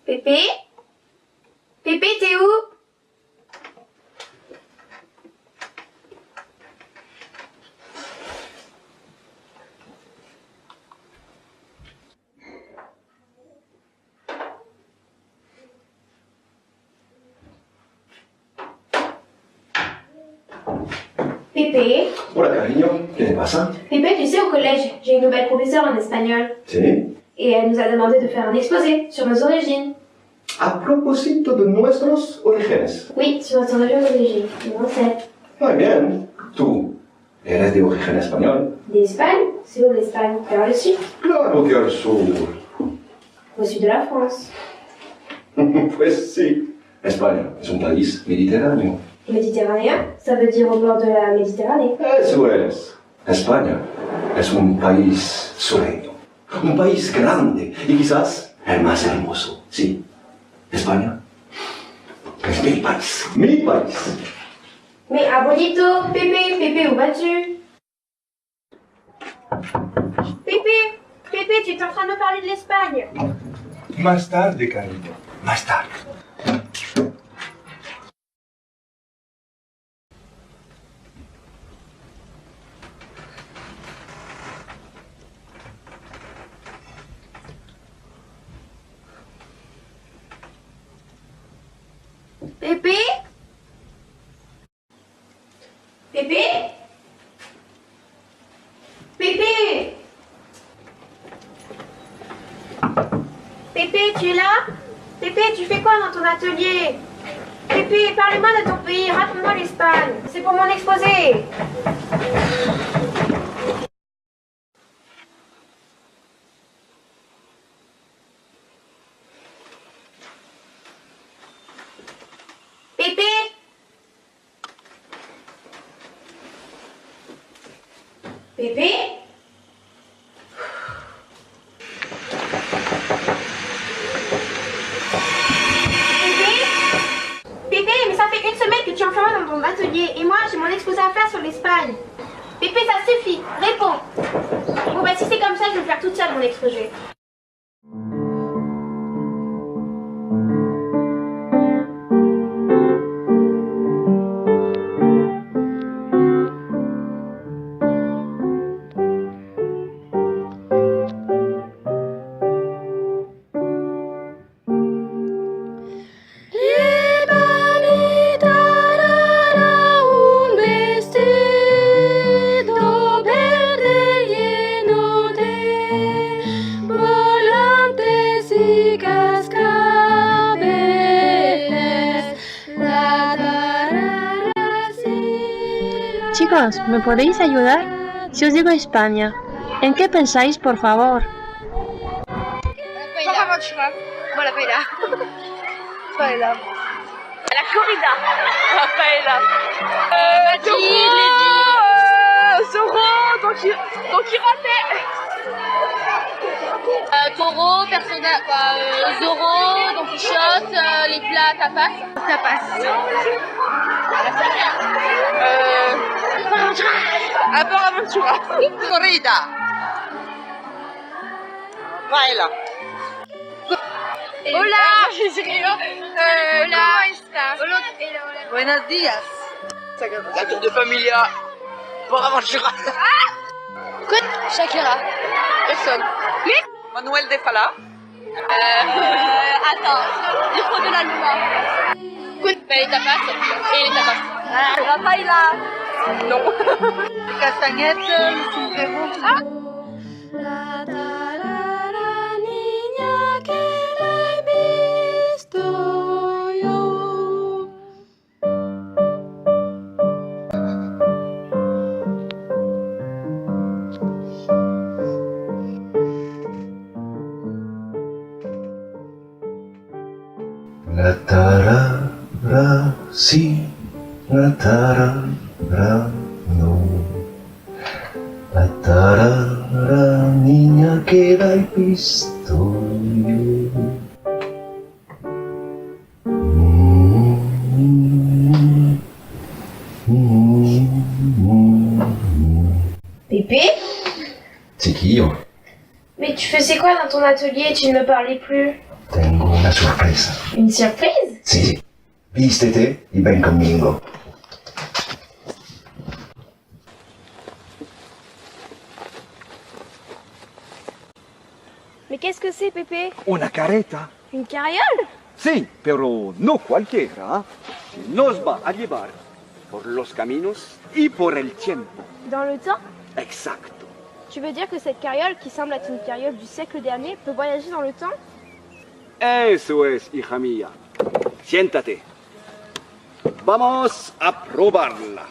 Pépé? Pépé, t'es où? Pépé? Hola, cariño. ¿Qué te pasa? Pépé, tu sais, au collège, j'ai une nouvelle professeure en espagnol. Sí. Et elle nous a demandé de faire un exposé sur nos origines. A propósito de nuestros orígenes. Oui, sur notre région d'origine, mon ancêtre. Muy bien. Tú eres de origen español. D'Espagne? C'est où l'Espagne? Vers le sud? Claro que al sur. Au sud de la France. Pues sí. España es un país mediterráneo. Méditerranéen, ça veut dire au bord de la Méditerranée. Eso es. España es un país sureño. Un país grande y quizás el más hermoso. Sí. España es mi país. Mi país. Mais abuelito, Pépé, Pépé, où vas-tu? Pépé, Pépé, tu es en train de me parler de l'Espagne. Más tarde, cariño. Más tarde. Pépé? Pépé? Pépé? Pépé, tu es là? Pépé, tu fais quoi dans ton atelier? Pépé, parle-moi de ton pays, raconte-moi l'Espagne. C'est pour mon exposé. Pépé? Pépé? Pépé, mais ça fait une semaine que tu es enfermé dans ton atelier et moi j'ai mon exposé à faire sur l'Espagne. Pépé, ça suffit, réponds. Bon bah si c'est comme ça, je vais le faire toute seule mon exposé. Chicos, ¿me podéis ayudar? Si os digo España, ¿en qué pensáis, por favor? Bonaventura. Voilà, paella. Paella. La corrida. Paella. Zorro, Don Quirote. Taureau, personnage, Zorro, Don Quichotte, les plats tapas. Bonaventura. Corrida. Paella. Hola. Hola. ¿Cómo estás? Buenos días. La tour de familia. Bonaventura. Shakira. Personne. Manuel de Falla. Attends, l'effort de la loi. Les tapas et les tapas. La paella. Non. Castagnette, le sombrero. La tarara, sí, la tarara, no. La tarara, niña que la he visto yo. Pépé? Chiquillo, Mais tu faisais quoi dans ton atelier? Tu ne me parlais plus. Tengo una sorpresa. Une surprise? Sì, vístete y ven conmigo. Mais qu'est-ce que c'est, Pépé? Una carreta. Une carriole? Sí, pero no cualquiera. Nos va a llevar por los caminos y por el tiempo. Dans le temps? Exacto. Tu veux dire que cette carriole, qui semble être une carriole du siècle dernier, peut voyager dans le temps? Eso es, hija mía. Siéntate. Vamos a probarla.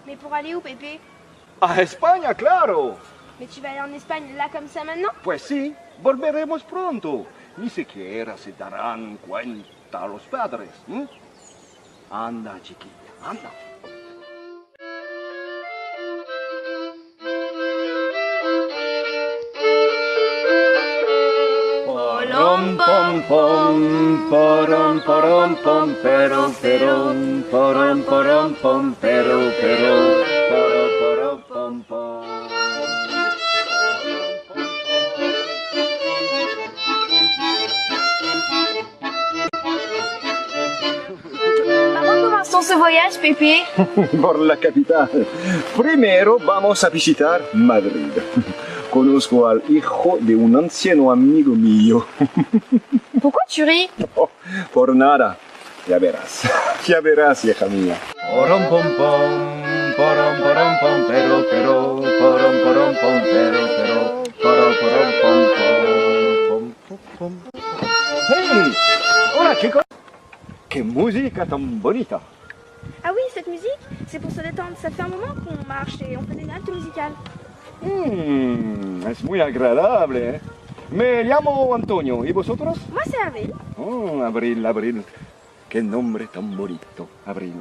Mais pour aller où, Pépé? A España, claro. Mais tu vas aller en Espagne là comme ça maintenant? Pues sí, volveremos pronto. Ni siquiera se darán cuenta los padres. ¿M? Anda, chiquilla, anda. Pom pom pom, porom porom pom, pero porom porom pom, pero porom pom pom. Commençons ce voyage, Pépé. Por la capital. Primero vamos a visitar Madrid. Conozco al hijo de un anciano amigo mío. Pourquoi tu ris? Oh, por nada. Ya verás. Ya verás, hija mía. Porom pom pom, porom porom pom, pero porom porom pom, pero porom porom pom pom. Hey, hola chicos. Qué música tan bonita. Ah oui, cette musique, c'est pour se détendre. Ça fait un moment qu'on marche et on fait des notes musicales. Es muy agradable, ¿eh? Me llamo Antonio. ¿Y vosotros? Moi, c'est Avril. Oh, Abril, Abril. Qué nombre tan bonito, Abril.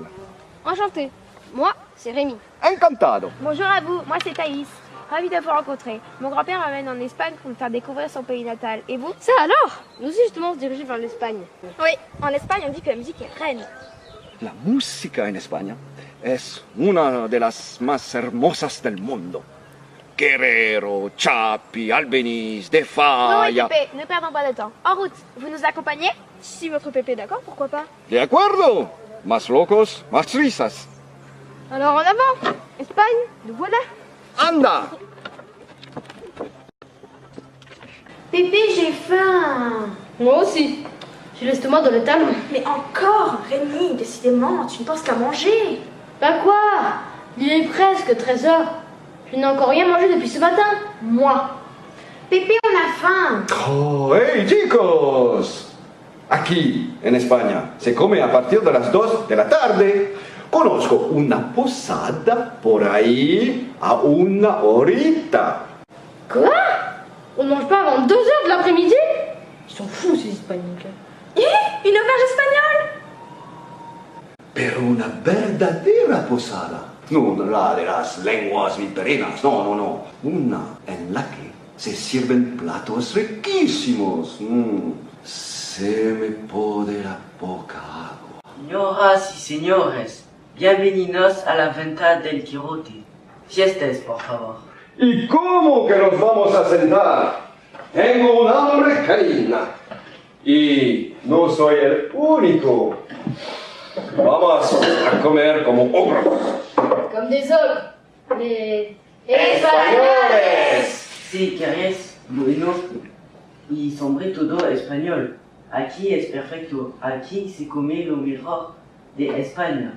Enchantée. Moi, c'est Rémi. Encantado. Bonjour à vous, moi c'est Thaïs. Ravie de vous rencontrer. Mon grand-père m'amène en Espagne pour me faire découvrir son pays natal. Et vous? Ça alors? Nous aussi justement on se dirige vers l'Espagne. Oui, en Espagne on dit que la musique est reine. La música en España es una de las más hermosas del mundo. Guerrero, Chapi, Albéniz, De Oui, Falla. Pépé, ne perdons pas de temps. En route, vous nous accompagnez? Si votre Pépé est d'accord, pourquoi pas? De acuerdo. Más locos, más risas. Alors en avant! Espagne, nous voilà! Anda. Pépé, j'ai faim! Moi aussi. J'ai l'estomac dans le talon. Mais encore, Rémi, décidément, tu ne penses qu'à manger. Bah quoi? Il est presque 13 heures. Je n'ai encore rien mangé depuis ce matin. Moi. Pépé, on a faim. Oh, hey chicos. Aquí, en España, se come a partir de las 2 de la tarde. Conozco una posada por ahí a una horita. Quoi? On ne mange pas avant 2 heures de l'après-midi? Ils sont fous ces Hispaniques. Une auberge espagnole! Pero una verdadera posada. No la de las lenguas viperinas, no. Una en la que se sirven platos riquísimos. Se me pone la boca agua. Señoras y señores, bienvenidos a la venta del Quijote. Siestas, por favor. ¿Y cómo que nos vamos a sentar? Tengo un hambre canina. Y no soy el único. Vamos a comer como ogros. Comme des ogres. Les ¡Españoles! Si quieres, bueno, y sobre todo español. Aquí es perfecto. Aquí se come lo mejor de España.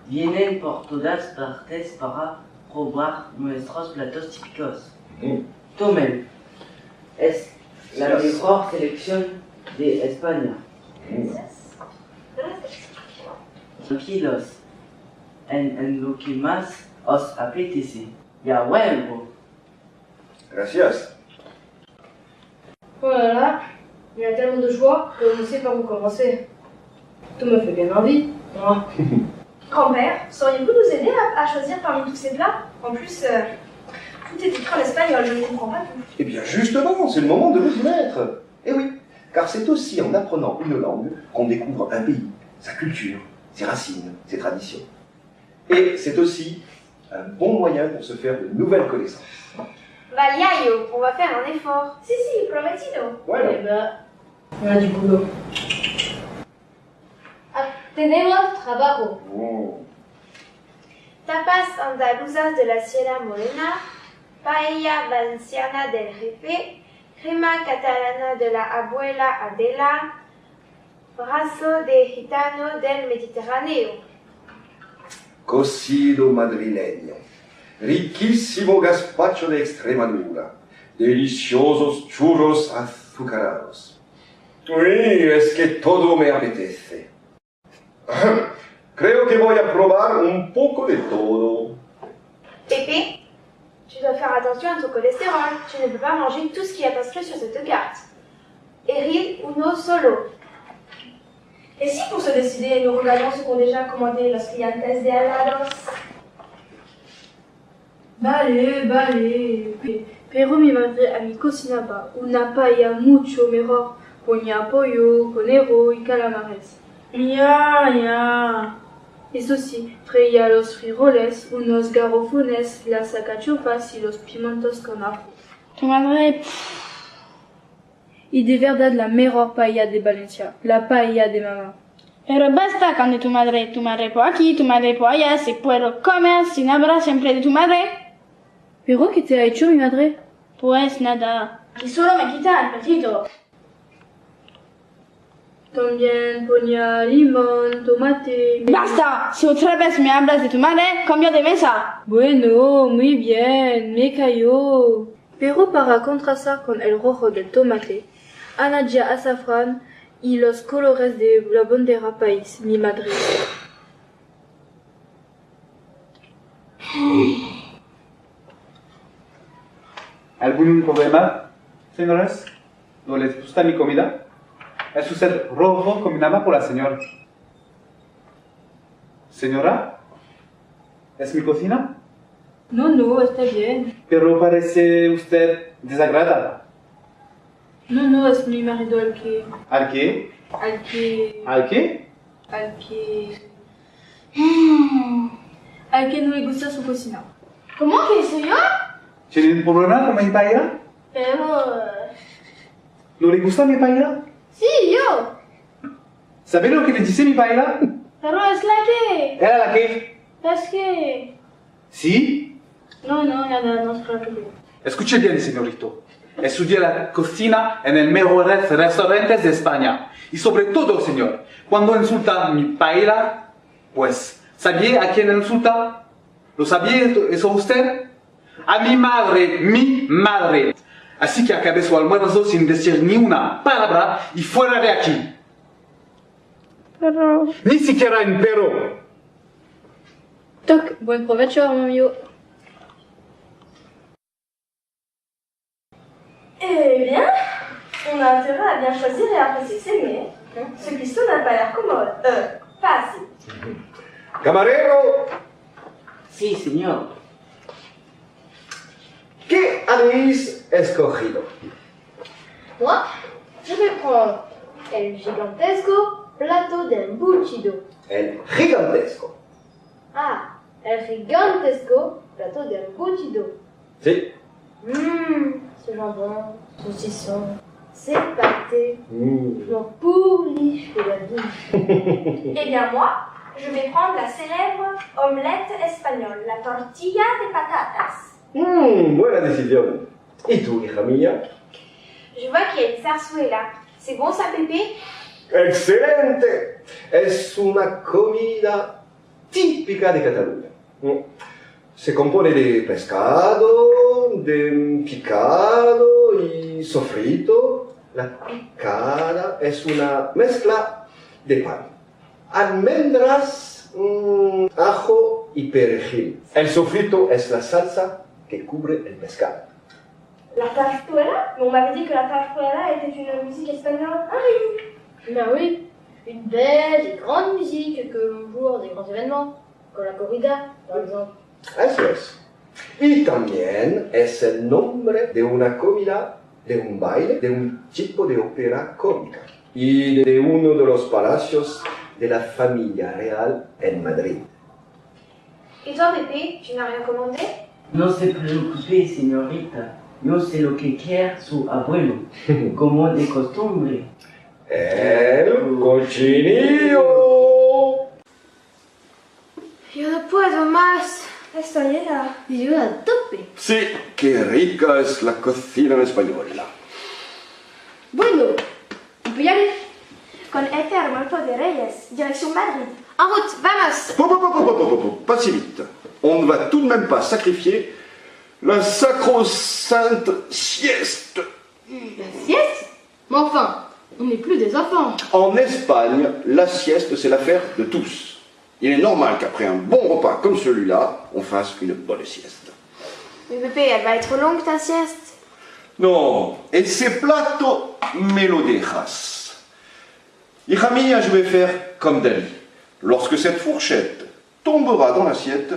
Vienen por todas partes para probar nuestros platos típicos. Tomen. Es la mejor selección de España. Tranquilos. En lo que más os apetece. Ya vuelvo. Gracias. Oh là là, il y a tellement de choix que je ne sais par où commencer. Tout me fait bien envie. Moi. Grand-père, sauriez-vous nous aider à choisir parmi tous ces plats? En plus, tout est écrit en espagnol, je ne comprends pas tout. Eh bien justement, c'est le moment de vous y mettre. Eh oui, car c'est aussi en apprenant une langue qu'on découvre un pays, sa culture, ses racines, ses traditions. Et c'est aussi un bon moyen pour se faire de nouvelles connaissances. Valiaio, on va faire un effort. Si, prometido. Bueno. Eh ben, on a du boulot. Tenemos trabajo. Tapas andaluzas de la Sierra Morena, paella valenciana del jefe, crema catalana de la abuela Adela, brazo de gitano del Mediterráneo. Cocido madrileño, riquísimo gazpacho de Extremadura, deliciosos churros azucarados. Uy, es que todo me apetece. Creo que voy a probar un poco de todo. Pépé, tu dois faire attention à ton cholestérol. Tu ne peux pas manger tout ce qui est inscrit sur cette carte. Eril uno solo. Et si pour se décider, nous regardons ce qu'ont déjà commandé los clientes de alados? Vale. Pero mi madre a mi cocinaba una paella mucho mejor. Ponía pollo, conero y calamares. Ya. Eso sí, freía los frijoles, unos garrofones, las alcachofas y los pimientos con ajo. Tu madre... Y de verdad la mejor paella de Valencia, la paella de mamá. Pero basta con de tu madre por aquí, tu madre por allá, si puedo comer sin hablar siempre de tu madre. ¿Pero qué te ha hecho mi madre? Pues nada. Y solo me quita el apetito. También ponía limón, tomate... ¡Basta! Si otra vez me hablas de tu madre, cambio de mesa. Bueno, muy bien, me cayó. Pero para contrastar con el rojo del tomate, añadía azafrán y los colores de la bandera país, mi madre. ¿Algún problema, señores? ¿No les gusta mi comida? ¿Es usted rojo combinada por la señora? ¿Señora? ¿Es mi cocina? No, está bien. Pero parece usted desagradada. No, es mi marido el que... ¿Al qué? Al que... ¿Al qué? Al que no le gusta su cocina. ¿Cómo que soy yo? ¿Tiene un problema con mi paella? Pero... ¿No le gusta mi paella? Sí, yo. ¿Sabe lo que le dice mi paella? Pero es la que... ¿Era la que? Es que... ¿Sí? No, nada, no se preocupe. Escuche bien, señorito. Estudié la cocina en el mejores restaurantes de España. Y sobre todo, señor, cuando insulta mi paella, pues, ¿sabía a quién insulta? ¿Lo sabía eso usted? A mi madre. Así que acabe su almuerzo sin decir ni una palabra y fuera de aquí. Pero... Ni siquiera un pero. Toc, buen provecho, hermano mío. Eh bien, on a intérêt à bien choisir et apprécier ses mets. Ce cuistot n'a pas l'air commode. Facile. Camarero, Sí, señor. ¿qué habéis escogido? Moi, je vais prendre el gigantesco plato de embutido. El gigantesco. Ah, el gigantesco plato de embutido. Sí. Ce jambon, saucisson, ces pâtés, j'en pourris de la vie. Eh bien moi, je vais prendre la célèbre omelette espagnole, la tortilla de patatas. Buena decisión. ¿Y tú, hija mía? Je vois qu'il y a une zarzuela. C'est bon ça, Pépé? ¡Excelente! Es una comida típica de Cataluña. Se compone de pescado, de picado y sofrito. La picada es una mezcla de pan, almendras, ajo y perejil. El sofrito es la salsa que cubre el pescado. La zarzuela? Mais on m'avait dit que la zarzuela était une musique espagnole. Ah oui. Ben oui, une belle et grande musique que l'on joue des grands événements, comme la corrida, par exemple. Eso es. Y también es el nombre de una comida, de un baile, de un tipo de ópera cómica y de uno de los palacios de la familia real en Madrid. Et toi, Pépé, tu n'as rien commandé? No se preocupe, señorita. Yo sé lo que quiere su abuelo, como de costumbre. El cochinillo. Yo no puedo más. Estoy llena. Yo a tope. Sí, qué rica es la cocina española. Bueno, on peut y aller. Con este almuerzo de Reyes, direction Madrid. En route, vamos. Pas si vite. On ne va tout de même pas sacrifier la sacro-sainte sieste. La sieste? Mais enfin, on n'est plus des enfants. En Espagne, la sieste, c'est l'affaire de tous. Il est normal qu'après un bon repas comme celui-là, on fasse une bonne sieste. Mais Pépé, elle va être longue ta sieste. Non, ese plato me lo dejas. Hija mía, je vais faire comme Dali. Lorsque cette fourchette tombera dans l'assiette,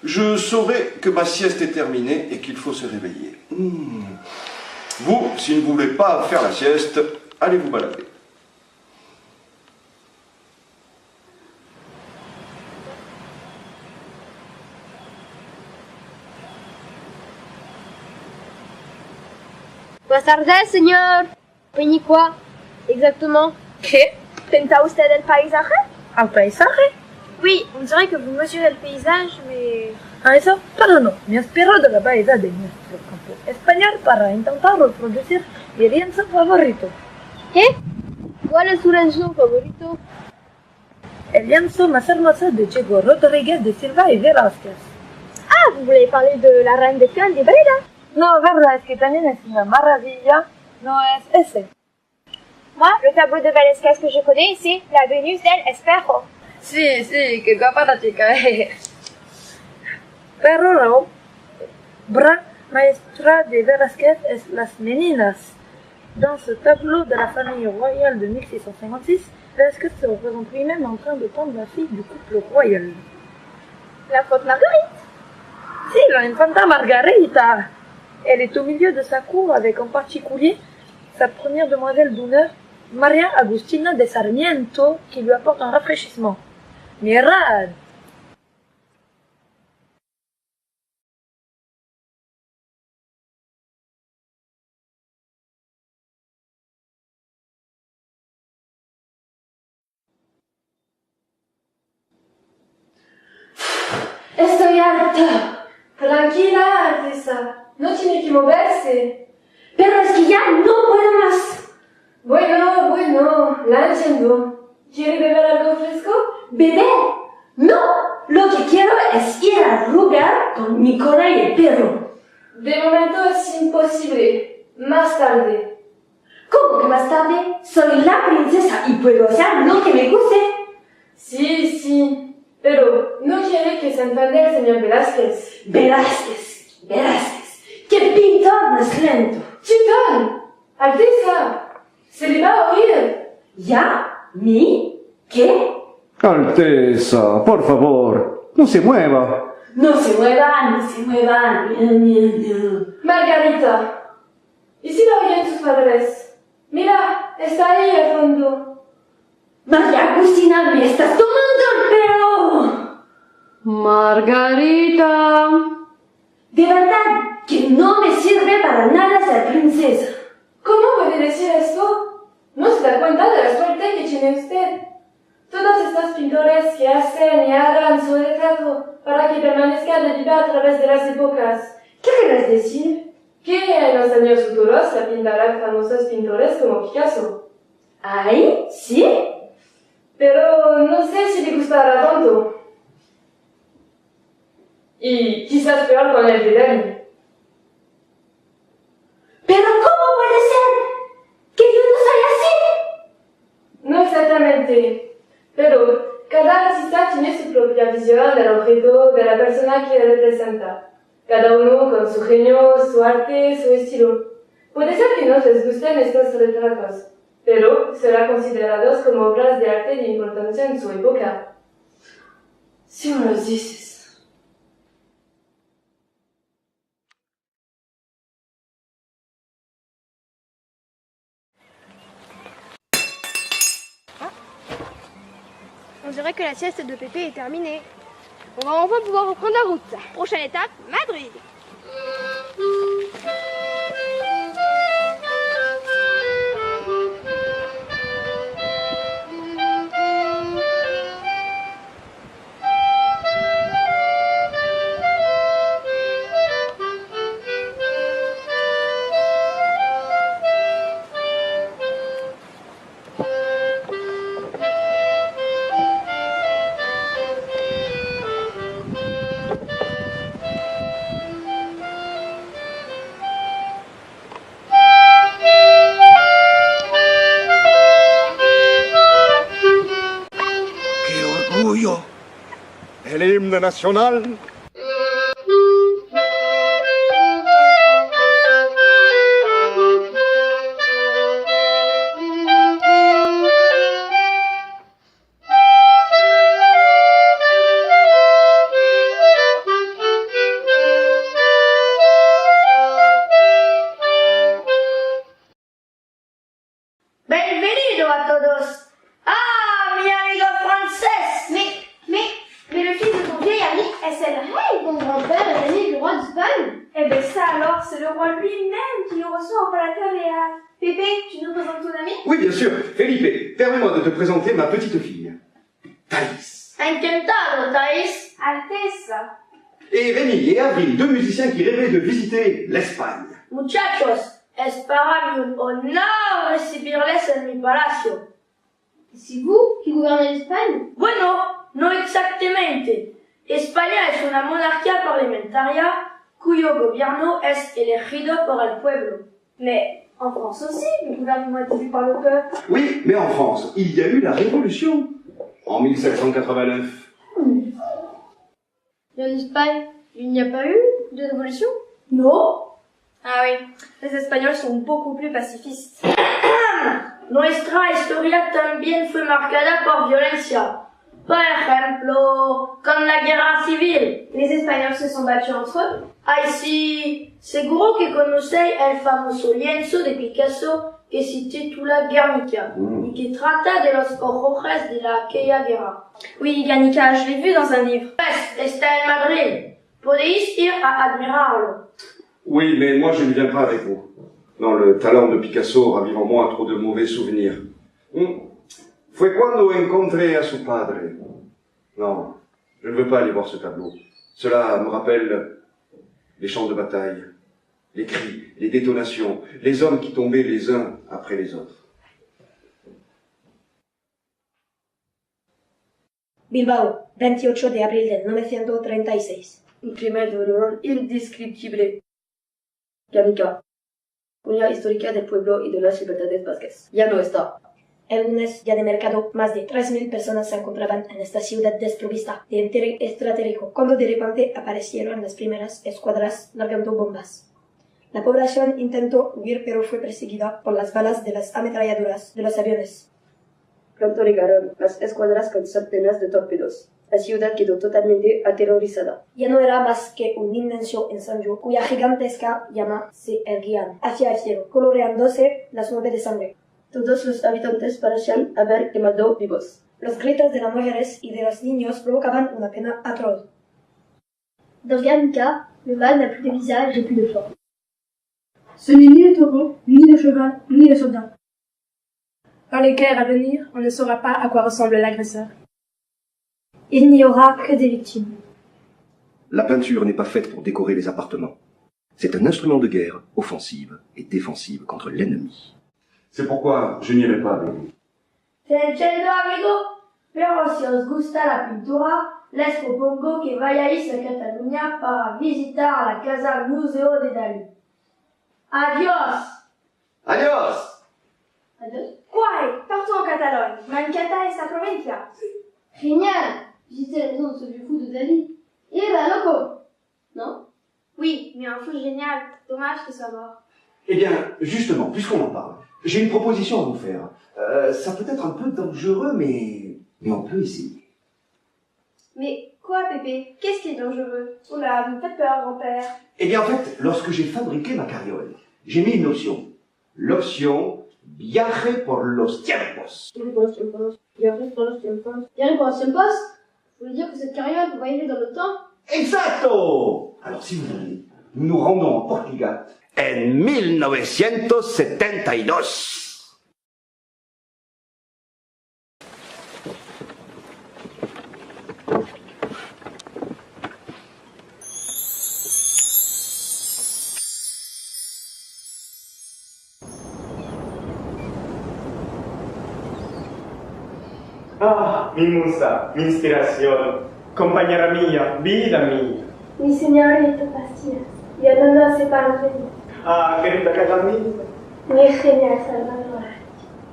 je saurai que ma sieste est terminée et qu'il faut se réveiller. Vous, si vous ne voulez pas faire la sieste, allez vous balader. Buenas tardes, señor. ¿Vení quoi? Exactement. ¿Qué? ¿Pinta usted el paisaje? ¿Al paisaje? Oui, on dirait que vous mesurez le paysage, mais... A eso, pero no. Me inspiro de la belleza de nuestro campo español para intentar reproducir mi lienzo favorito. ¿Qué? ¿Cuál es su lienzo favorito? El lienzo más hermoso de Diego Rodríguez de Silva y Velázquez. Ah, vous voulez parler de la reine des Flandes de Breda? No, verdad es que también es una maravilla. No es ese. Moi, le tableau de Velázquez que je connais, c'est la Vénus del Espejo. Sí, sí, qué guapa la chica. Pero la obra maestra de Velázquez es Las Meninas. Dans ce tableau de la famille royale de 1656, Velázquez se représente lui-même en train de prendre la fille du couple royal. La faute Marguerite? Si, la infanta Margarita. Elle est au milieu de sa cour avec en particulier sa première demoiselle d'honneur, María Agustina de Sarmiento, qui lui apporte un rafraîchissement. Mirad! Estoy harta. Tranquila, Alteza. No tiene que moverse. Pero es que ya no puedo más. Bueno, la entiendo. ¿Quiere beber algo fresco? ¿Beber? No. Lo que quiero es ir a jugar con Nicola y el perro. De momento es imposible. Más tarde. ¿Cómo que más tarde? Soy la princesa y puedo hacer lo que me guste. Sí. Pero no quiere que se enfade el señor Velázquez. Velázquez. ¡Qué pintor más lento! ¡Chitón! ¡Alteza! ¡Se le va a oír! ¿Ya? ¿Mi? ¿Qué? Alteza, por favor, no se mueva. No se muevan. Margarita, ¿y si la oyen sus padres? Mira, está ahí al fondo. María Agustina, me estás tomando el pelo. Margarita. De verdad, que no me sirve para nada ser princesa. ¿Cómo puede decir esto? ¿No se da cuenta de la suerte que tiene usted? Todos estos pintores que hacen y hagan su retrato para que permanezca de viva a través de las épocas. ¿Qué quieres decir? Que en los años futuros la pintarán famosos pintores como Picasso. ¿Ay? ¿Sí? Pero no sé si le gustará tanto. Y quizás peor con el de Dalí. ¿Pero cómo puede ser? ¿Que yo no soy así? No exactamente. Pero cada artista tiene su propia visión del objeto, de la persona que representa. Cada uno con su genio, su arte, su estilo. Puede ser que no les gusten estos retratos, pero serán considerados como obras de arte de importancia en su época. Si me lo dices. On dirait que la sieste de Pépé est terminée. On va enfin pouvoir reprendre la route. Prochaine étape, Madrid. himne national. Benvenido a todos. Ah, mi amigo francés. Mais le fils de ton vieil ami est le rey. Mon grand-père est l'ami du roi d'Espagne. Eh ben ça alors, c'est le roi lui-même qui nous reçoit au Palacio Real. Pépé, tu nous présentes ton ami? Oui, bien sûr. Felipe, permets-moi de te présenter ma petite fille, Thaïs. Encantado, Thais. Alteza. Et Rémi et Avril, deux musiciens qui rêvaient de visiter l'Espagne. Muchachos, es para mí un honor recibirles en mi palacio. C'est vous qui gouvernez l'Espagne? Bueno, no exactamente. España es una monarquía parlamentaria cuyo gobierno es elegido por el pueblo. Mais en France aussi, le gouvernement est élu par le peuple. Oui, mais en France, il y a eu la Révolution en 1789. Et en Espagne, il n'y a pas eu de révolution? Non. Ah oui, les Espagnols sont beaucoup plus pacifistes. Nuestra historia también fue marcada por violencia. Por ejemplo, con la guerra civil. Les Espagnols se sont battus entre eux. Ay, sí, seguro que conocéis el famoso lienzo de Picasso que se titula Guernica y que trata de los horrores de aquella guerra. Oui, Guernica, je l'ai vu dans un livre. Pues, está en Madrid. Podéis ir a admirarlo. Oui, mais moi je ne viens pas avec vous. Non, le talent de Picasso ravive en moi trop de mauvais souvenirs. Fue cuando encontré a su padre. Non, je ne veux pas aller voir ce tableau. Cela me rappelle les champs de bataille, les cris, les détonations, les hommes qui tombaient les uns après les autres. Bilbao, 28 de abril de 1936. Un crimen de horror indescriptible. Guernica, una histórica del pueblo y de las libertades vascas. Ya no está. El lunes, día de mercado, más de 3.000 personas se encontraban en esta ciudad desprovista de interés estratégico, cuando de repente aparecieron las primeras escuadras largando bombas. La población intentó huir, pero fue perseguida por las balas de las ametralladoras de los aviones. Pronto llegaron las escuadras con centenas de torpedos. La ciudad quedó totalmente aterrorizada. Ya no era más que un inmenso incendio cuya gigantesca llama se erguían hacia el cielo, coloreándose las nubes de sangre. Todos los habitantes parecían haber quemado vivos. Los gritos de las mujeres y de los niños provocaban una pena atroz. Dans Guernica, le mal n'a plus de visage et plus de forme. Ce n'est ni le taureau, ni le cheval, ni le soldat. Dans les guerres à venir, on ne saura pas à quoi ressemble l'agresseur. Il n'y aura que des victimes. La peinture n'est pas faite pour décorer les appartements. C'est un instrument de guerre offensive et défensive contre l'ennemi. C'est pourquoi je n'irai pas avec vous. Te entiendo, amigo, pero si os gusta la pintura, les propongo que vayáis a Cataluña para visitar la Casa Museo de Dalí. Adiós! Adiós! Adiós? Guay, partons en Catalogne. Mancata es la provincia. Génial! Visiter la maison de ce vieux fou de Dalí. Eh ben, loco! Non? Oui, mais un fou génial. Dommage qu'il soit mort. Eh bien, justement, puisqu'on en parle, j'ai une proposition à vous faire. Ça peut être un peu dangereux, mais on peut essayer. Mais quoi, Pépé? Qu'est-ce qui est dangereux? Oula, vous me faites peur, grand-père. Eh bien, en fait, lorsque j'ai fabriqué ma carriole, j'ai mis une option. L'option Viaje por los tiempos. Viaje por los tiempos. Viaje por los tiempos. Viaje por los tiempos? Vous voulez dire que cette carrière peut voyager dans le temps? Exacto! Alors, si vous voulez, nous nous rendons en Portugal en 1972. Ah, mi musa, mi inspiración, compañera mía, vida mía. Mi señorita Pastillas, y hablando hace para venir. Ah, querida Catalina. Mi genial Salvador.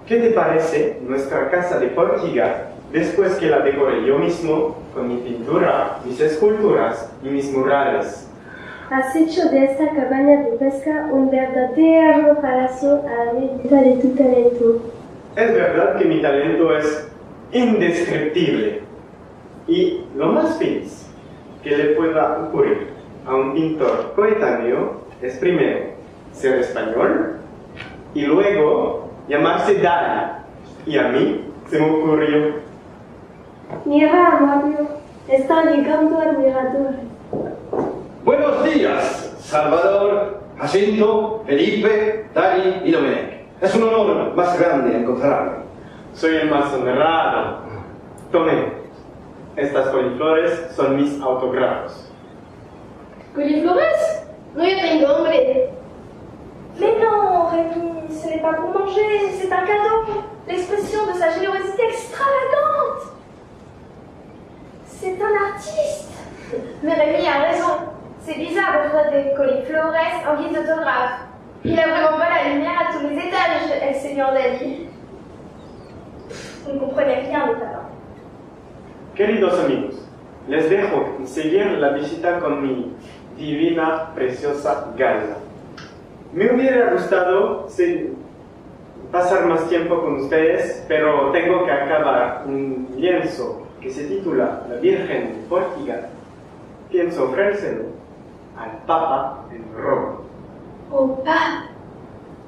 ¿Qué te parece nuestra casa de Portugal después que la decoré yo mismo con mi pintura, mis esculturas y mis murales. Has hecho de esta cabaña de pesca un verdadero palacio a la medida de tu talento. Es verdad que mi talento es indescriptible. Y lo más feliz que le pueda ocurrir a un pintor coetáneo es primero ser español y luego llamarse Dali. Y a mí se me ocurrió. Mira, Mario, están llegando admiradores. Buenos días, Salvador, Jacinto, Felipe, Dali y Domenech. Es un honor más grande encontrarme. Soy el más honrado. Tome, estas coliflores son mis autógrafos. ¿Coliflores? No, yo tengo, hombre. Mais non, Rémi, ce n'est pas pour manger, c'est un cadeau. L'expression de sa générosité extravagante. C'est un artiste. Mais Rémi a raison. C'est bizarre d'offrir des coliflores en guise d'autographe. Il a vraiment pas la lumière à tous les étages, el señor Dali. Vous ne comprenez rien de talent. Queridos amigos, les dejo seguir la visita con mi divina, preciosa gala. Me hubiera gustado pasar más tiempo con ustedes, pero tengo que acabar un lienzo que se titula La Virgen de Portugal. Pienso ofrecérselo al Papa en Roma. Oh, pas.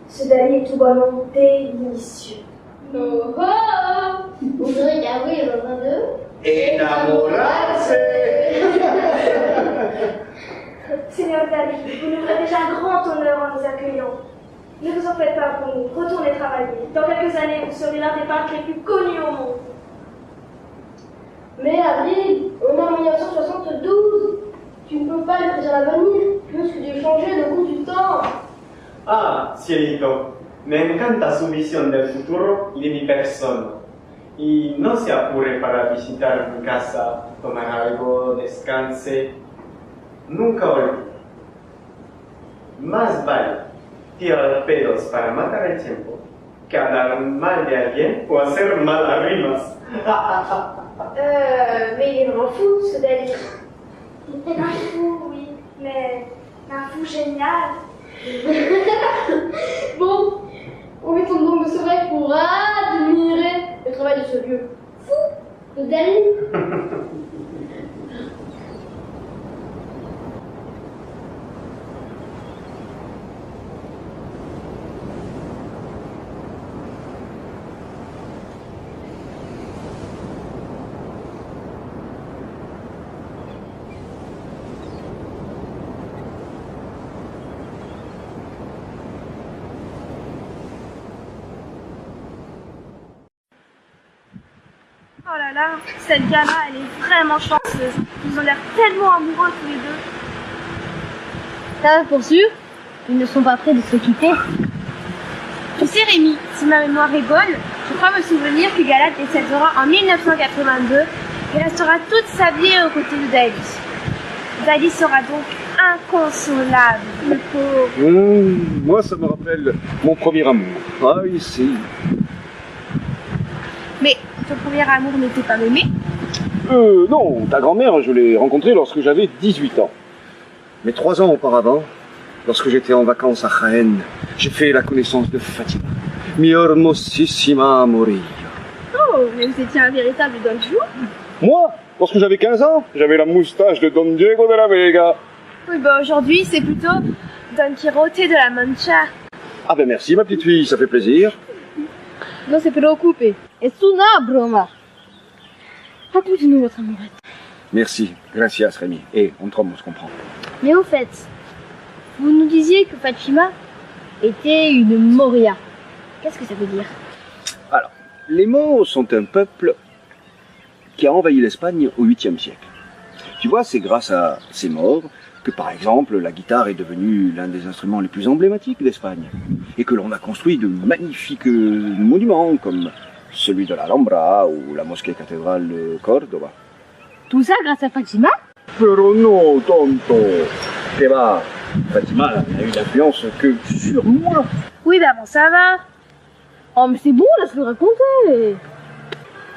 Ce Dali est tout bonnement délicieux. Oh oh! Vous aurez qu'à oui, dans un d'eux. Enamorarse. Seigneur Dali, vous nous ferez déjà un grand honneur en nous accueillant. Ne vous en faites pas pour nous, retournez travailler. Dans quelques années, vous serez l'un des peintres les plus connus au monde. Mais Avril, on est en 1972. Tu ne peux pas le prédire l'avenir. Tu risques de changer le cours du temps. Ah, cielito, me encanta su visión del futuro y de mi persona. Y no se apure para visitar mi casa, tomar algo, descanse. Nunca olvide. Más vale tirar pedos para matar el tiempo que hablar mal de alguien o hacer malas rimas. Mais il est vraiment fou, ce Dali. Il est un fou, oui, mais un fou génial. Bon, on lui tombe donc de ce vrai pour admirer le travail de ce vieux fou de Dali. Oh là là, cette gars-là, elle est vraiment chanceuse. Ils ont l'air tellement amoureux tous les deux. Ça va pour sûr? Ils ne sont pas prêts de se quitter. Tu sais Rémi, si ma mémoire est bonne, je crois me souvenir que Galad décédera en 1982 et restera toute sa vie aux côtés de Dali. Dali sera donc inconsolable, le pauvre. Moi, ça me rappelle mon premier amour. Ah, ici. Mais ton premier amour n'était pas Mémé? Non, ta grand-mère, je l'ai rencontrée lorsque j'avais 18 ans. Mais 3 ans auparavant, lorsque j'étais en vacances à Jaén, j'ai fait la connaissance de Fatima. Mi hermosissima morir. Oh, mais vous étiez un véritable Don Juan. Moi, lorsque j'avais 15 ans, j'avais la moustache de Don Diego de la Vega. Oui, bah aujourd'hui, c'est plutôt Don Quirote de la Mancha. Ah ben merci, ma petite fille, ça fait plaisir. No se preocupe, es una broma. Raconte-nous votre amourette. Merci, gracias Rémi. Et entre hommes, on se comprend. Mais au fait, vous nous disiez que Fatima était une Moria. Qu'est-ce que ça veut dire? Alors, les Maures sont un peuple qui a envahi l'Espagne au 8e siècle. Tu vois, c'est grâce à ces Maures que, par exemple, la guitare est devenue l'un des instruments les plus emblématiques d'Espagne et que l'on a construit de magnifiques monuments comme celui de l'Alhambra ou la mosquée cathédrale de Córdoba. Tout ça grâce à Fatima? Pero no, tonto. Que va, Fatima n'a eu d'influence que sur moi. Oui, bah bon, ça va. Oh, mais c'est bon, laisse-le raconter.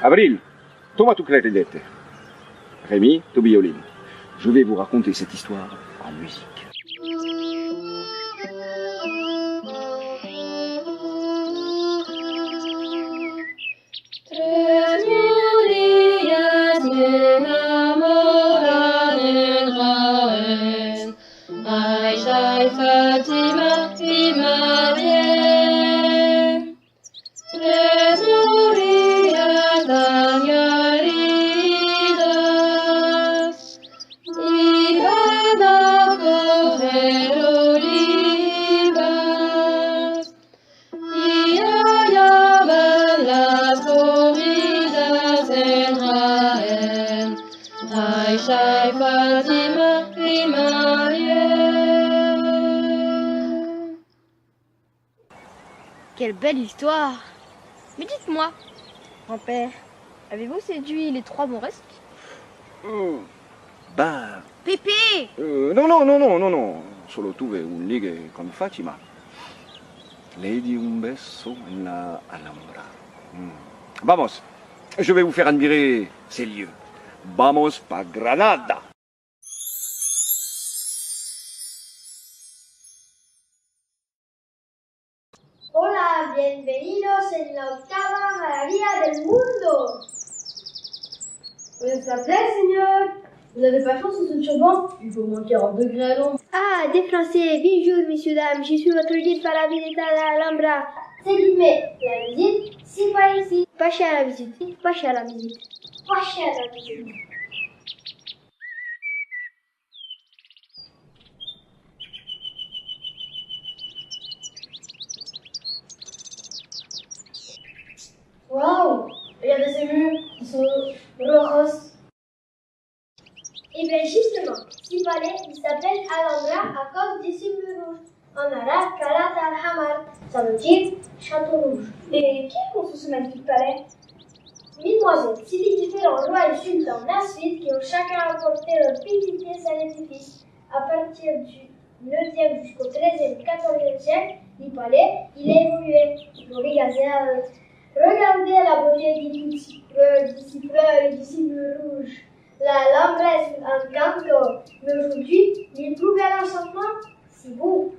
Abril, toma tu clarinete. Rémi, to violin. Je vais vous raconter cette histoire en musique. Fatima y María, tres morían tan heridas, iban a coger olivas y hallaban las comidas en Jaén, Aisha y Fatima y María. Quelle belle histoire! Mais dites-moi, grand-père, avez-vous séduit les 3 Mauresques? Ben... Pépé! No. Solo tuve un ligue con Fatima. Le di un beso en la Alhambra. Vamos, je vais vous faire admirer ces lieux. Vamos pa Granada. Hola, bienvenidos en la 8ª maravilla del mundo. Buenas tardes, señor. Vous n'avez pas chaud sous ce turban? Il faut moins 40 degrés à l'ombre. Ah, des Français, bonjour, messieurs, dames. Je suis votre guide para visitar la Alhambra. Seguidme. La visite, c'est pas ici. Pas cher la visite. Pas cher la visite. Pas cher la visite. Waouh! Regardez ces murs, ils sont rojos. Et bien justement, ce palais, il s'appelle Alhambra à cause du symbole rouge. En arabe, Kalat al-Hamar, ça veut dire château rouge. Et qui a construit ce magnifique palais? Mesdemoiselles, c'était différents rois et sultans d'Asfid qui ont chacun apporté leur petite pièce à l'édifice. À partir du 9e jusqu'au 13e, 14e siècle, le palais, il a évolué. Regardez la beauté du fleur et du symbole rouge. La Alhambra est un canto, mais aujourd'hui, il est plus bel enchantement. C'est beau.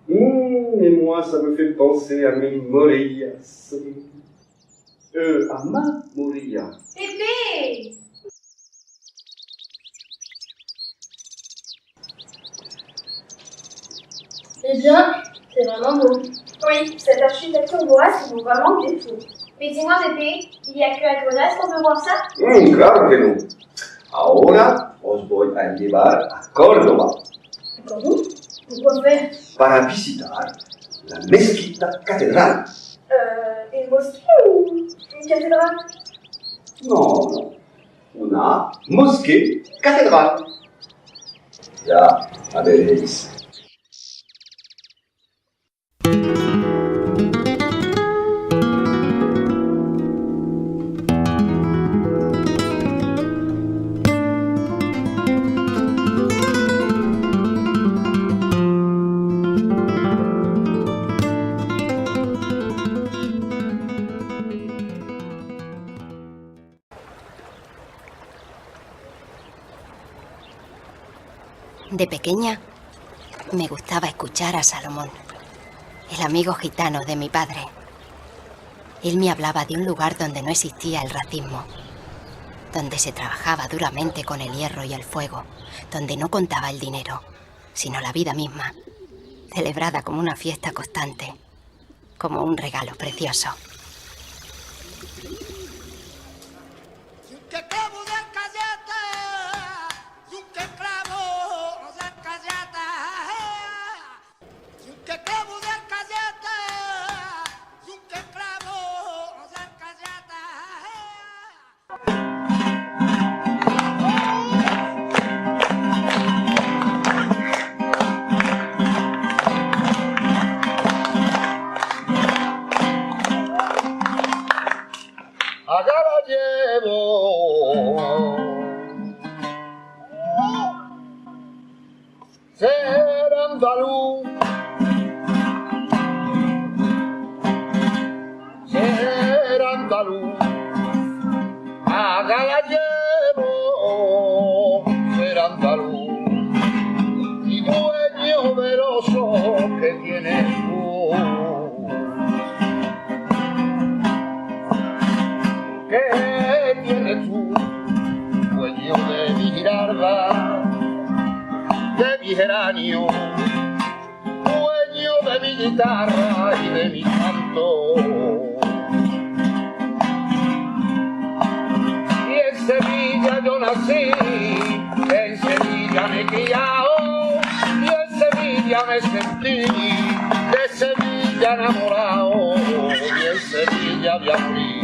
Et moi, ça me fait penser à mes morillas. À ma morilla. Pépé! Eh bien, c'est vraiment beau. Oui, cette architecture bourrasque vaut vraiment des tours. Mais dis-moi, Pépé, il n'y a que à Grenade qu'on peut voir ça? Claro que no. Ahora os voy a llevar a Córdoba. D'accord. Pourquoi faire? Para visitar la mezquita catedral. Une mosquée ou une cathédrale? No. Una mosquée catedral. Ya, a veréis. De pequeña me gustaba escuchar a Salomón, el amigo gitano de mi padre. Él me hablaba de un lugar donde no existía el racismo, donde se trabajaba duramente con el hierro y el fuego, donde no contaba el dinero, sino la vida misma, celebrada como una fiesta constante, como un regalo precioso. Acá la llevo. Ser andaluz. Ser andaluz. Acá la llevo. guitarra y de mi canto. Y en Sevilla yo nací, en Sevilla me he criado, y en Sevilla me sentí, de Sevilla enamorado, y en Sevilla voy a morir.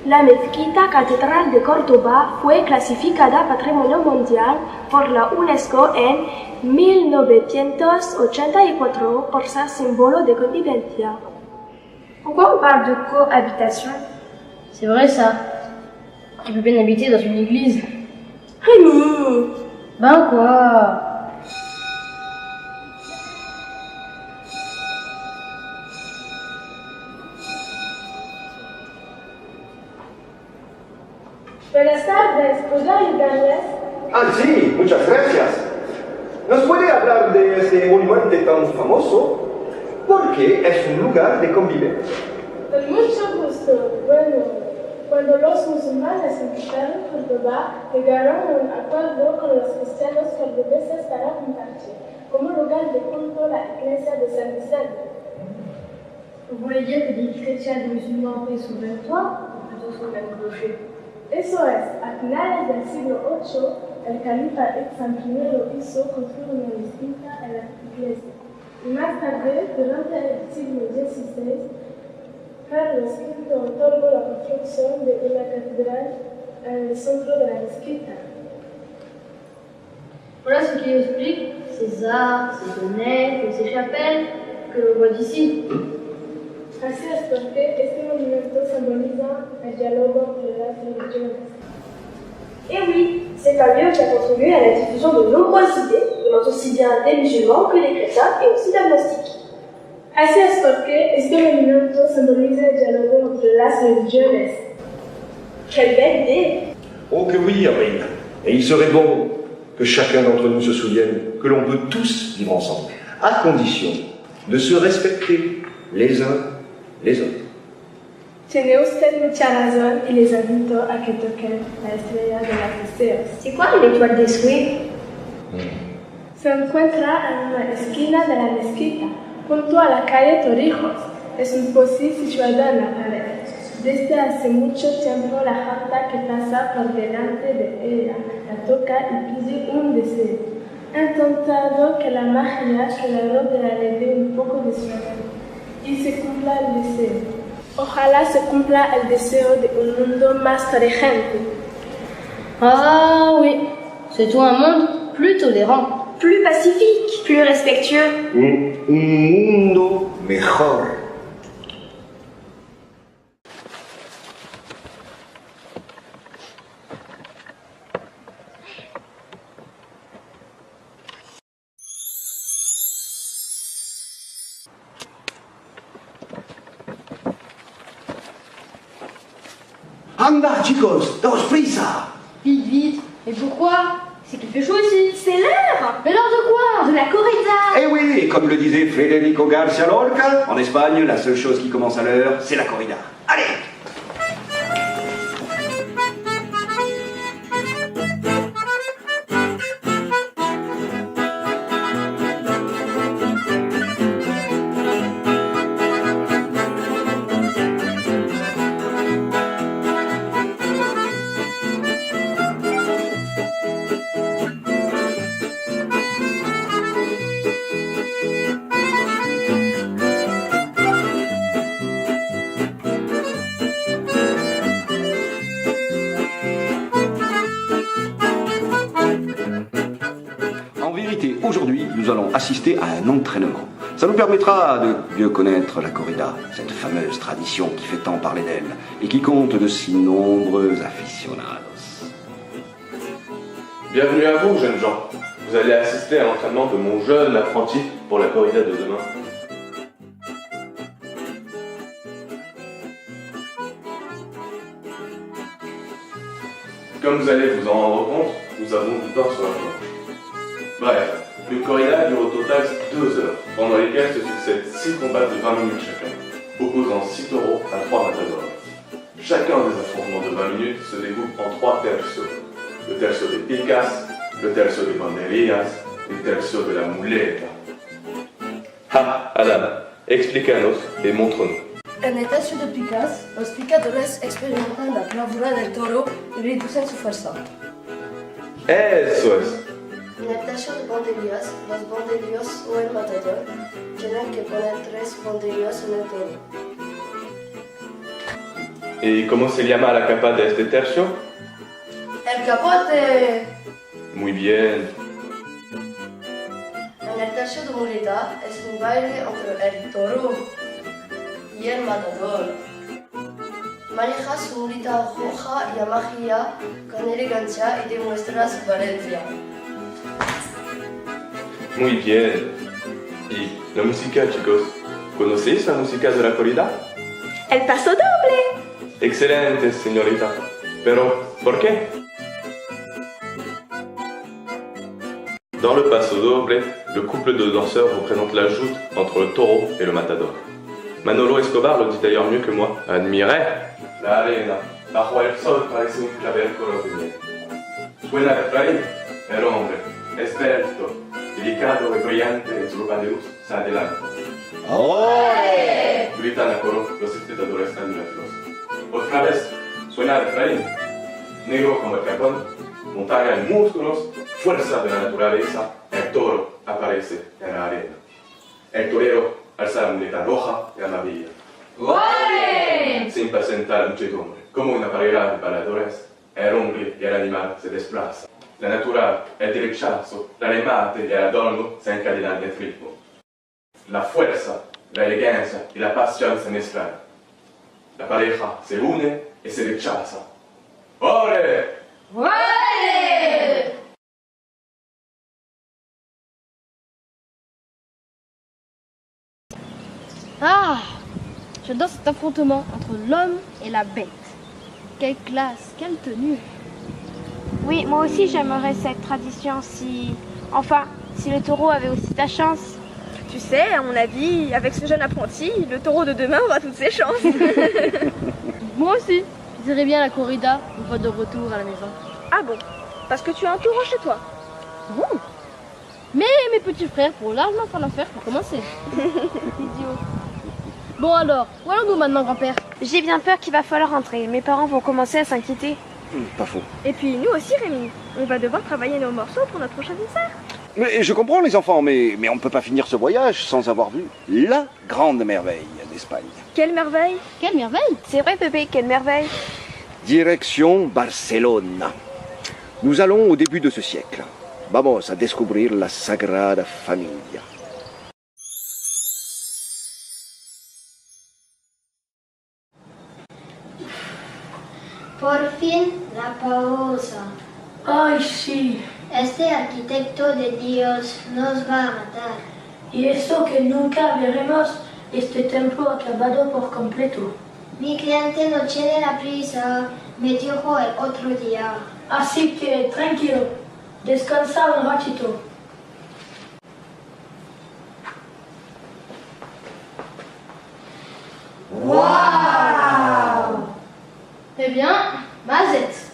La mezquita catedral de Córdoba fue clasificada Patrimonio Mundial por la UNESCO en 1984 por ser símbolo de convivencia. Pourquoi on parle de cohabitation? C'est vrai ça. Tu peux bien habiter dans une église. Rémi! Ben quoi? Buenas tardes, ¿puedo ayudarles? Ah, sí, muchas gracias. ¿Nos puede hablar de este monumento tan famoso? Porque es un lugar de convivencia. Con mucho gusto. Bueno, cuando los musulmanes conquistaron Córdoba, llegaron a un acuerdo con los cristianos cordobeses para compartir como lugar de culto la iglesia de San Vicente. Vous voulez dire que des chrétiens et des musulmans ont pris sous le même toit, ou plutôt sous le même clocher? Eso es, a finales del siglo VIII, el califa San I hizo construir una mezquita en la iglesia. Y más tarde, durante el siglo XVI, Carlos V otorgó la construcción de una catedral en el centro de la mezquita. Voilà ce qui explique ces arcs, ces fenêtres et ces chapelles que l'on voit d'ici. Así es porque este monumento simboliza el diálogo entre las religiones. Et oui, c'est un lieu qui a contribué à la diffusion de nombreuses idées, venant aussi bien des musulmans que des chrétiens et aussi d'agnostiques. Así es porque este monumento simboliza el diálogo entre las religiones. Quelle belle idée! Oh que oui, Avril. Et il serait bon que chacun d'entre nous se souvienne que l'on peut tous vivre ensemble, à condition de se respecter les uns les autres. Tiene usted mucha razón y les invito a que toquen la estrella de los deseos. C'est quoi l'étoile des souhaits? Se encuentra en una esquina de la mezquita, junto a la calle Torrijos. Es un poste situado en la pared. Desde hace mucho tiempo la gente que pasa por delante de ella la toca y pide un deseo. Ha intentado que la magia que la rodea le dé un poco de suerte y se cumpla el deseo. Ojalá se cumpla el deseo de un mundo más tolerante. Ah oui, c'est tout un monde plus tolérant. Plus pacifique, plus respectueux. Un mundo mejor. Anda, chicos, daos prisa. Vite, vite. Et pourquoi? C'est qu'il fait chaud ici. C'est l'heure. Mais l'heure de quoi? De la corrida. Eh oui, comme le disait Federico Garcia Lorca, en Espagne, la seule chose qui commence à l'heure, c'est la corrida. Allez! Aujourd'hui, nous allons assister à un entraînement. Ça nous permettra de mieux connaître la corrida, cette fameuse tradition qui fait tant parler d'elle et qui compte de si nombreux aficionados. Bienvenue à vous, jeunes gens. Vous allez assister à l'entraînement de mon jeune apprenti pour la corrida de demain. Comme vous allez vous en rendre compte, nous avons du pain sur la planche. Bref, une corrida dure au total 2 heures, pendant lesquelles se succèdent 6 combats de 20 minutes chacun, opposant 6 taureaux à 3 matadors. Chacun des affrontements de 20 minutes se découpe en 3 tercios. Le tercio de picas, le tercio de banderillas, et le tercio de la muleta. Ah, Adam, explícanos et montre-nous. En el tercio de picas, los picadores experimentan la bravura del toro y reducen su fuerza. Eso es. En el tercio de banderillas, los banderillos o el matador tienen que poner 3 banderillos en el toro. ¿Y cómo se llama la capa de este tercio? ¡El capote! Muy bien. En el tercio de muleta es un baile entre el toro y el matador. Maneja su muleta roja y amarilla con elegancia y demuestra su valencia. Muy bien. ¿Y la música, chicos? ¿Conocéis la música de la corrida? El paso doble. Excelente, señorita. Pero, ¿por qué? Dans le paso doble, le couple de danseurs représente la joute entre le taureau et le matador. Manolo Escobar le dit d'ailleurs mieux que moi. Admirez la arena, bajo el sol parece un clavel color de miel. Suena el refrain, el hombre, esbelto, delicado y brillante en su ropa de luz, se adelanta. ¡Ole! Gritan a coro los espectadores admirativos. Otra vez, suena el refrain, negro como el carbón, montaña en músculos, fuerza de la naturaleza, el toro aparece en la arena. El torero alza la muleta roja y amarilla. Se impacienta la muchedumbre. Como una pareja de bailadores, el hombre y el animal se desplazan. La natural, el derechazo, la remate y el adorno se encadenan en ritmo. La fuerza, la elegancia y la pasión se mezclan. La pareja se une y se rechaza. ¡Ore! ¡Ole! Ah, j'adore cet affrontement entre l'homme et la bête. Quelle classe, quelle tenue. Oui, moi aussi j'aimerais cette tradition si... Enfin, si le taureau avait aussi ta chance. Tu sais, à mon avis, avec ce jeune apprenti, le taureau de demain aura toutes ses chances. Moi aussi, je dirais bien la corrida une fois de retour à la maison. Ah bon? Parce que tu as un taureau chez toi? Bon. Mais mes petits frères pourront largement faire l'affaire pour commencer. Idiot. Bon alors, où allons-nous maintenant, grand-père? J'ai bien peur qu'il va falloir rentrer. Mes parents vont commencer à s'inquiéter. Pas faux. Et puis nous aussi, Rémi. On va devoir travailler nos morceaux pour notre prochain concert. Mais je comprends les enfants, mais on ne peut pas finir ce voyage sans avoir vu la grande merveille d'Espagne. Quelle merveille! Quelle merveille! C'est vrai, bébé, quelle merveille! Direction Barcelone. Nous allons au début de ce siècle. Vamos a descubrir la Sagrada Familia. Por fin la pausa. Ay, sí. Este arquitecto de Dios nos va a matar. Y eso que nunca veremos este templo acabado por completo. Mi cliente no tiene la prisa, me dijo el otro día. Así que tranquilo, descansa un ratito. Waouh! Eh bien, Mazette,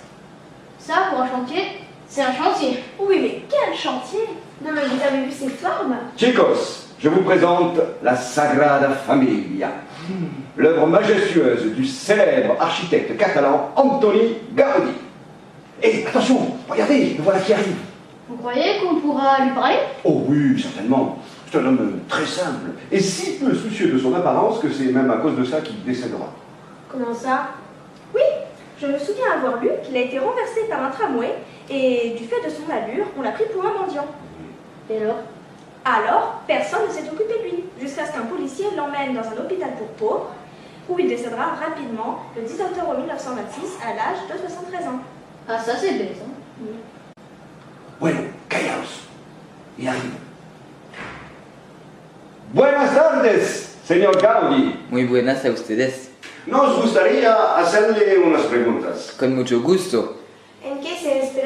ça pour un chantier, c'est un chantier. Oui, mais quel chantier! Non, mais vous avez vu ces formes? Chicos, je vous présente la Sagrada Familia, l'œuvre majestueuse du célèbre architecte catalan Antoni Gaudí. Et attention, regardez, le voilà qui arrive. Vous croyez qu'on pourra lui parler? Oh oui, certainement. C'est un homme très simple et si peu soucieux de son apparence que c'est même à cause de ça qu'il décédera. Comment ça? Oui, je me souviens avoir lu qu'il a été renversé par un tramway et du fait de son allure, on l'a pris pour un mendiant. Et alors? Alors, personne ne s'est occupé de lui, jusqu'à ce qu'un policier l'emmène dans un hôpital pour pauvres, où il décédera rapidement le 10 octobre 1926 à l'âge de 73 ans. Ah, ça c'est bête, hein? Bueno, callaos. Y arriba. Buenas tardes, señor Gaudí. Muy buenas a ustedes. Nos gustaría hacerle unas preguntas. Con mucho gusto. ¿En qué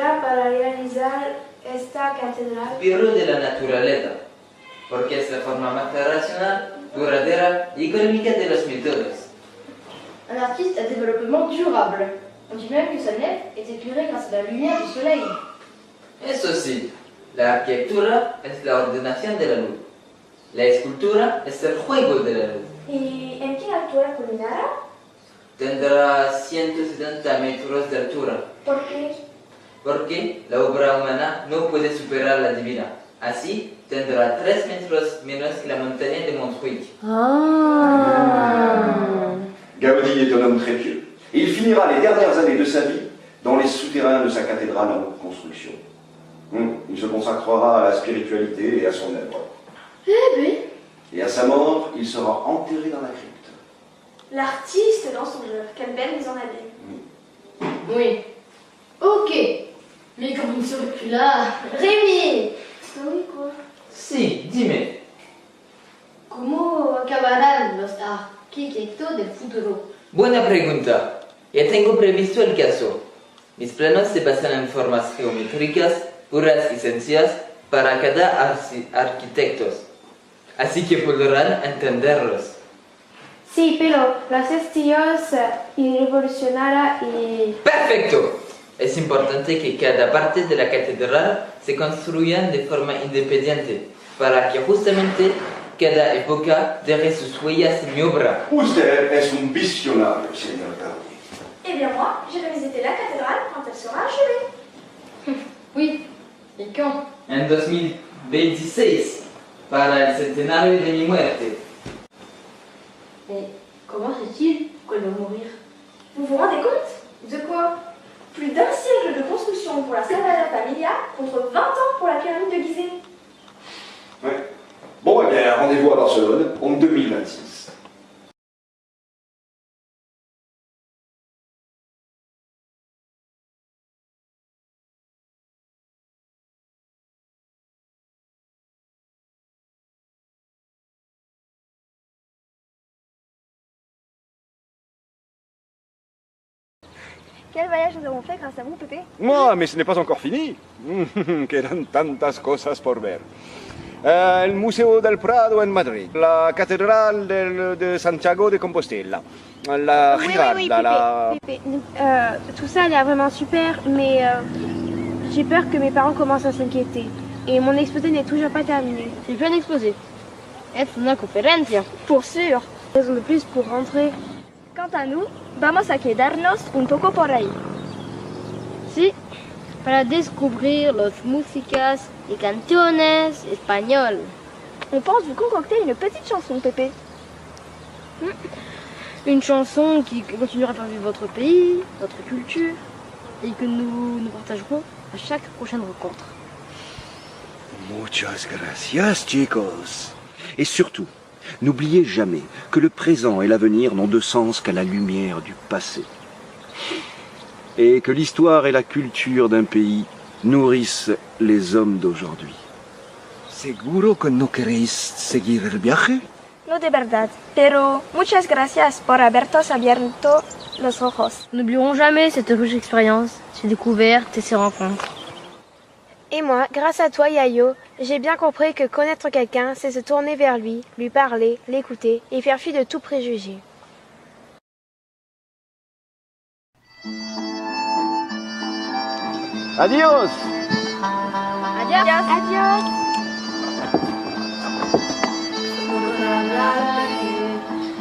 será para realizar esta catedral? Inspiró de la naturaleza, porque es la forma más racional, duradera y económica de los métodos. Un artiste à développement durable. On dit même que sa nef est éclairée grâce à la lumière du soleil. Eso sí, la arquitectura es la ordenación de la luz. La escultura es el juego de la luz. ¿Y en qué altura culminará? Tendrá 170 metros de altura, ¿Por qué? porque la obra humana no puede superar la divina. Así, tendrá 3 metros menos que la montaña de Montjuic. Gaudi est un homme très pieux. Et il finira les dernières années de sa vie dans les souterrains de sa cathédrale en haute construction. Il se consacrera à la spiritualité et à son œuvre. Et à sa mort, il sera enterré dans la crypte. L'artiste dans son œuvre. Quelle belle mise en abîme. Oui. Ok. Mais comme vous ne serez plus là, Rémi! Oui, quoi? Sí, dime. ¿Cómo acabarán los arquitectos del futuro? Buena pregunta. Ya tengo previsto el caso. Mis planos se basan en formas geométricas, puras y sencillas para cada arquitecto. Así que podrán entenderlos. Sí, pero los estilos y revolucionará y... ¡Perfecto! Es importante que cada parte de la catedral se construyan de forma independiente, para que justamente cada época deje sus huellas en mi obra. Usted es un visionario, señor Gaudi. Eh bien moi, j'irai visiter la cathédrale quand elle sera achevée. Oui. Et quand? En 2026, para el centenario de mi muerte. Et comment sait-il qu'elle va mourir? Vous vous rendez compte? De quoi? Plus d'un siècle de construction pour la Sagrada Familia contre 20 ans pour la pyramide de Gizeh. Ouais. Bon, eh bien, rendez-vous à Barcelone en 2026. Quel voyage nous avons fait grâce à vous, Pépé? Moi, mais ce n'est pas encore fini. Quedan tantas cosas por ver. El Museo del Prado en Madrid, la cathédrale de Santiago de Compostela, la Giralda, Pépé. Tout ça a l'air vraiment super, mais j'ai peur que mes parents commencent à s'inquiéter. Et mon exposé n'est toujours pas terminé. C'est plus un exposé. Es una conferencia. Pour sûr. Raison de plus pour rentrer. Quant à nous, vamos a quedarnos un poco por ahí. Sí, para descubrir las músicas y canciones españoles. On pense vous concocter une petite chanson, Pépé. Une chanson qui continuera à faire vivre votre pays, votre culture, et que nous partagerons à chaque prochaine rencontre. Muchas gracias, chicos. Et surtout, n'oubliez jamais que le présent et l'avenir n'ont de sens qu'à la lumière du passé. Et que l'histoire et la culture d'un pays nourrissent les hommes d'aujourd'hui. ¿Seguro que no queréis seguir el viaje? No, de verdad. Pero muchas gracias por habernos abierto los ojos. N'oublierons jamais cette riche expérience, ces découvertes et ces rencontres. Et moi, grâce à toi, Yayo, j'ai bien compris que connaître quelqu'un, c'est se tourner vers lui, lui parler, l'écouter et faire fi de tout préjugé. Adios! Adios. Adios.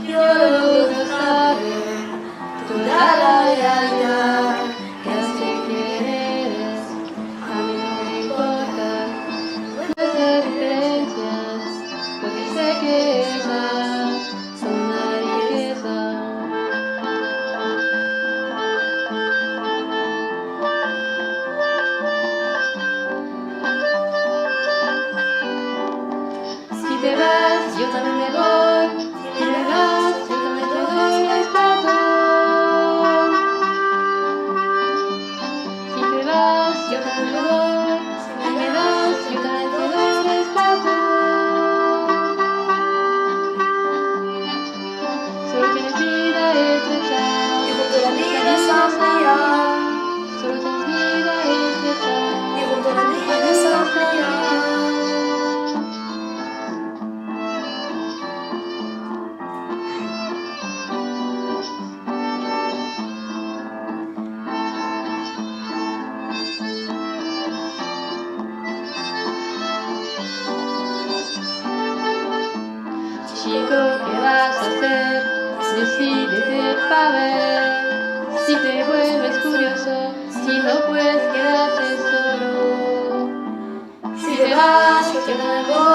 Yo saber toda la realidad que sé que eres. A mí no me importa nuestras diferencias, porque sé que esas son la riqueza. Si te vas, yo también me voy. Si me vas, yo también te doy la espalda. Si te vas, yo también me voy. Si me vas, yo también te doy la espalda. Solo tienes vida y estrecha. Y porque la vida es amplia. Solo tienes vida y estrecha. yo no me voy.